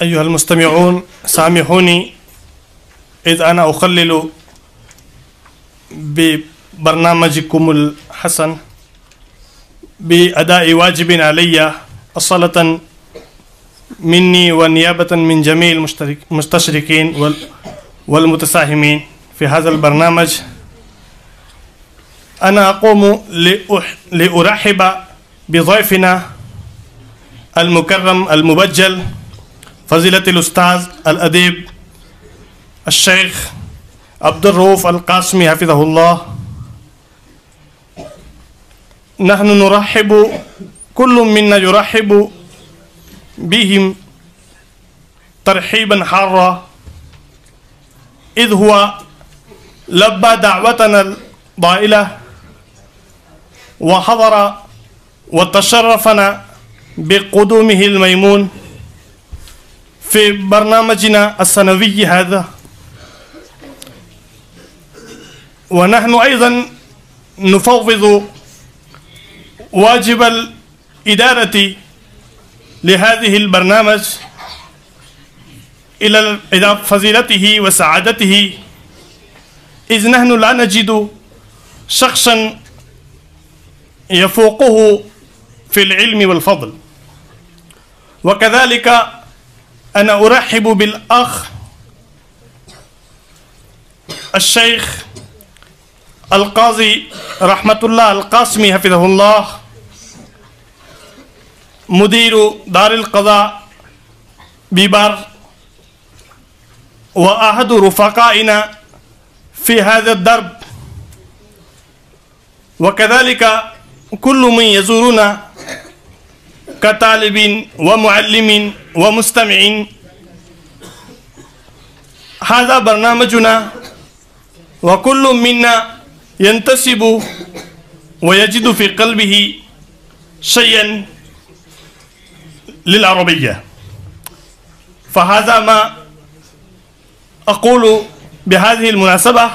أيها المستمعون، سامحوني إذ أنا أخلل ببرنامجكم الحسن بأداء واجب علي أصالة مني ونيابة من جميع المستشركين والمتساهمين في هذا البرنامج. أنا أقوم لأرحب بضيفنا المكرم المبجل فضيلة الأستاذ الأديب الشيخ عبد الرؤوف القاسمي حفظه الله. نحن نرحب، كل منا يرحب بهم ترحيبا حارا، إذ هو لبى دعوتنا الضائلة وحضر وتشرفنا بقدومه الميمون في برنامجنا السنوي هذا. ونحن أيضا نفوض واجب الإدارة لهذه البرنامج إلى فضيلته وسعادته، إذ نحن لا نجد شخصا يفوقه في العلم والفضل. وكذلك أنا أرحب بالأخ الشيخ القاضي رحمة الله القاسمي حفظه الله، مدير دار القضاء ببار وأحد رفقائنا في هذا الدرب. وكذلك كل من يزورنا كطالب ومعلم ومستمع. هذا برنامجنا، وكل منا ينتسب ويجد في قلبه شيئا للعربية. فهذا ما أقول بهذه المناسبة.